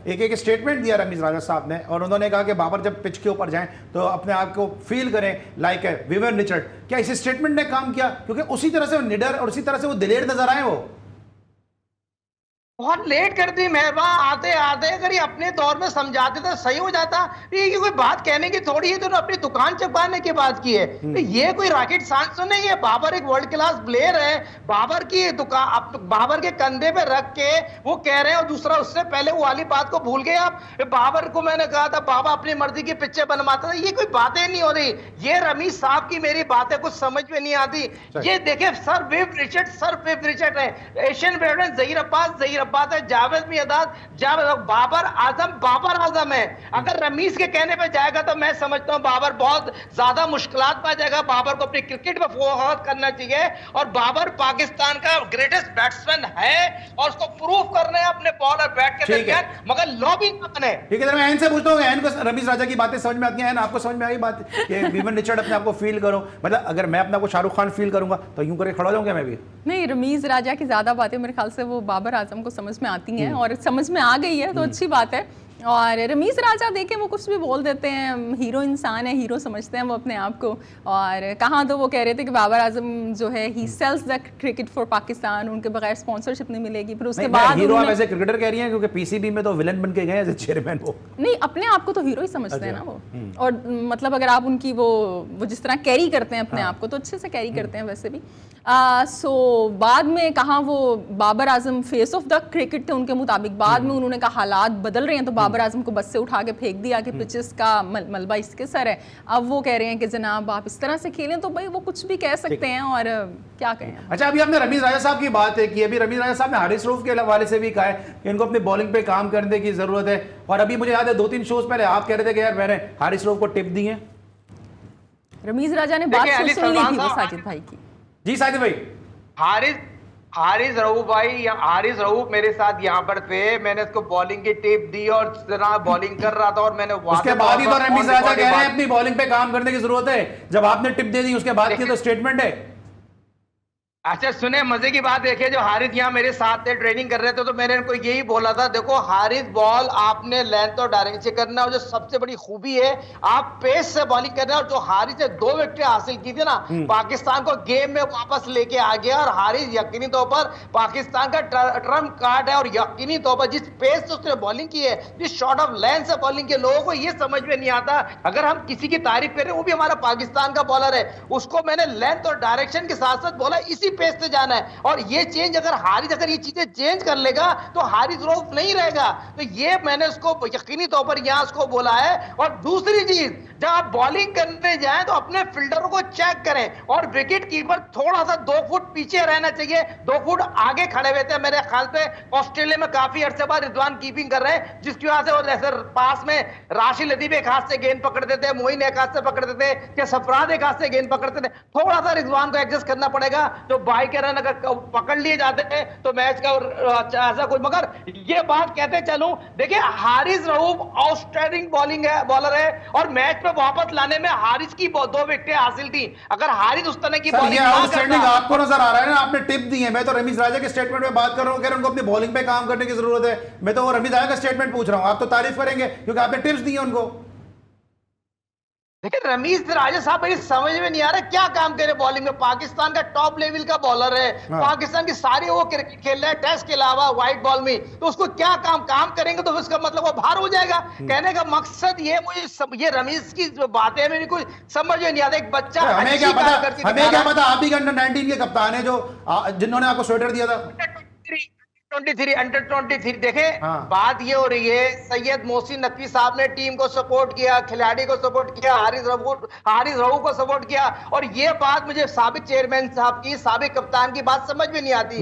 एक एक स्टेटमेंट दिया रमीज राजा साहब ने, और उन्होंने कहा कि बाबर जब पिच के ऊपर जाएं तो अपने आप को फील करें लाइक विवियन रिचर्ड। क्या इस स्टेटमेंट ने काम किया? क्योंकि उसी तरह से वो निडर और उसी तरह से वो दिलेर नजर आए वो। बहुत लेट कर दी मेहरबान, आते आते अगर ये अपने दौर में समझाते तो सही हो जाता। ये कोई बात कहने की थोड़ी है, तो अपनी दुकान चपाने की बात की है। ये कोई रॉकेट साइंस तो नहीं है। बाबर एक वर्ल्ड क्लास प्लेयर है। बाबर की दुकान बाबर के कंधे पे रख के वो कह रहे हैं, और दूसरा उससे पहले वो वाली बात को भूल गए आप। बाबर को मैंने कहा था बाबा अपनी मर्जी की पिक्चर बनवाता था। ये कोई बातें नहीं हो रही। ये रमीज साहब की मेरी बातें कुछ समझ में नहीं आती। ये देखे सर विव रिचर्ड है, एशियन वेटरन जहीर अब्बास है, जावेद मियादाद, बाबर आजम है। अगर रमीज के कहने पे जाएगा तो मैं समझता हूं बाबर बहुत ज्यादा मुश्किलात में आ जाएगा। बाबर को अपनी क्रिकेट पे फोकस करना चाहिए, और बाबर पाकिस्तान का ग्रेटेस्ट बैट्समैन है, और उसको प्रूव करना है अपने बॉल और बैट के दरमियान, मगर लॉबी ना बने। ठीक है, मैं एन से पूछता हूँ, एन को रमीज राजा की बातें समझ में आती हैं? आपको समझ में आई बात कि विवियन रिचर्ड अपने आप को फील करो? मतलब अगर मैं अपने आप को शाहरुख खान फील करूंगा तो यूं करके खड़ा हो जाऊंगा मैं भी? नहीं, रमीज राजा की ज्यादा बातें मेरे ख्याल से वो बाबर आजम को समझ में आती हैं, और समझ में आ गई है तो अच्छी बात है। और रमीज राजा देखें वो कुछ भी बोल देते हैं, हीरो इंसान है, हीरो समझते हैं वो अपने आप को। और कहाँ तो वो कह रहे थे कि बाबर आजम जो है ही sells the cricket for Pakistan, उनके बगैर स्पॉन्सरशिप नहीं मिलेगी। फिर उसके बाद हीरो आप ऐसे क्रिकेटर कह रही हैं, क्योंकि पीसीबी में तो विलन बन के गए एज चेयरमैन वो। नहीं, अपने आप को तो हीरो ही समझते हैं ना वो। और मतलब अगर आप उनकी वो जिस तरह कैरी करते हैं अपने आप को, तो अच्छे से कैरी करते हैं वैसे भी। सो बाद में कहा वो Babar Azam face of the cricket थे उनके मुताबिक। बाद में उन्होंने कहा हालात बदल रहे हैं, तो बाबर आजम को बस से उठा के फेंक दिया कि पिचेस का मलबा इसके सर है। अब वो कह रहे हैं कि जनाब आप इस तरह से खेलें, तो भाई वो कुछ भी कह सकते हैं, और क्या कहें। अच्छा, अभी आपने रमीज राजा साहब की बात की, अभी रमीज राजा साहब ने हारिस रऊफ के हवाले से भी कहा है कि इनको अपनी बॉलिंग पे काम करने की जरूरत है। और अभी मुझे याद है 2-3 शोज पहले आप कह रहे थे कि यार मैंने हारिस रऊफ को टिप दी है। रमीज राजा ने बात सुन ली थी वो साजिद भाई की। जी साजिद भाई, हारिस रऊफ भाई, हारिस रऊफ मेरे साथ यहाँ पर थे। मैंने उसको बॉलिंग की टिप दी और बॉलिंग कर रहा था, और मैंने उसके बाद ही तो रमीज राजा कह रहे हैं अपनी बॉलिंग पे काम करने की जरूरत है। जब आपने टिप दे दी उसके बाद की तो स्टेटमेंट है। अच्छा सुने, मजे की बात देखिए, जो हारिस यहाँ मेरे साथ थे, ट्रेनिंग कर रहे थे, तो मैंने इनको यही बोला था, देखो हारिस बॉल आपने लेंथ और डायरेक्शन से करना, और जो सबसे बड़ी खूबी है आप पेस से बॉलिंग करना। और जो हारिस ने 2 विकेट हासिल की थी ना, पाकिस्तान को गेम में वापस लेके आ गया। और हारिस यकीनी तौर पर पाकिस्तान का ट्रम्प कार्ड है, और यकीनी तौर पर जिस पेस से उसने बॉलिंग की है, जिस शॉर्ट ऑफ लेंथ से बॉलिंग की, लोगों को ये समझ में नहीं आता। अगर हम किसी की तारीफ करें, वो भी हमारा पाकिस्तान का बॉलर है, उसको मैंने लेंथ और डायरेक्शन के साथ साथ बोला इसी पेस से जाना है। और ये चेंज अगर ये चीजें चेंज कर लेगा तो हारिस रऊफ नहीं रहेगा। तो ये मैंने उसको यकीनी तौर पर यहां उसको बोला है। और दूसरी चीज, जब आप बॉलिंग करने जाएं तो अपने फील्डरों को चेक करें, और विकेट कीपर थोड़ा सा 2 फुट पीछे रहना चाहिए, 2 फुट आगे खड़े हुए थे। मेरे ख्याल पे ऑस्ट्रेलिया में काफी अरसे बाद रिजवान कीपिंग कर रहे हैं, जिसकी वजह से वो जैसे पास में राशिद लतीफ एक हाथ से गेंद पकड़ते थे, मोइन एक हाथ से पकड़ते थे, क्या सफराद एक हाथ से गेंद पकड़ते थे। थोड़ा सा रिजवान को एडजस्ट करना पड़ेगा। जो बाई के रन अगर पकड़ लिए जाते हैं तो मैच का ऐसा कुछ। मगर ये बात कहते चलूं, देखिए हारिस रऊफ आउटस्टैंडिंग बॉलर है, और मैच पे वापस लाने में हारिस की 2 विकेटें हासिल थी। अगर हारिस उस तरह की बॉलिंग आपको नजर आ रहा है ना, आपने टिप दी है। मैं तो रमीज राजा के स्टेटमेंट में बात कर रहा हूं, कह रहे हैं उनको अपनी बॉलिंग पे काम करने की जरूरत है। मैं तो रमीज राजा का स्टेटमेंट पूछ रहा हूं। आप तो तारीफ करेंगे क्योंकि आपने टिप्स दी है उनको। देखिए रमीज राजा साहब मेरी समझ में नहीं आ रहा क्या काम करे बॉलिंग में। पाकिस्तान का टॉप लेवल का बॉलर है, पाकिस्तान की सारी वो क्रिकेट खेल रहा है टेस्ट के अलावा व्हाइट बॉल में, तो उसको क्या काम करेंगे तो उसका मतलब वो बाहर हो जाएगा। कहने का मकसद ये, मुझे ये रमीज की जो बातें मेरी कुछ समझ में नहीं आता। एक बच्चा हमें क्या पता आप भी अंडर 19 के कप्तान है, जो जिन्होंने आपको स्वेटर दिया था। अंडर 23 देखे। बात ये हो रही है, सैयद मोहसिन नकवी साहब ने टीम को सपोर्ट किया, खिलाड़ी को सपोर्ट किया, हारिस रऊफ को सपोर्ट किया। और ये बात मुझे साबिक चेयरमैन साहब की, साबिक कप्तान की बात समझ में नहीं आती।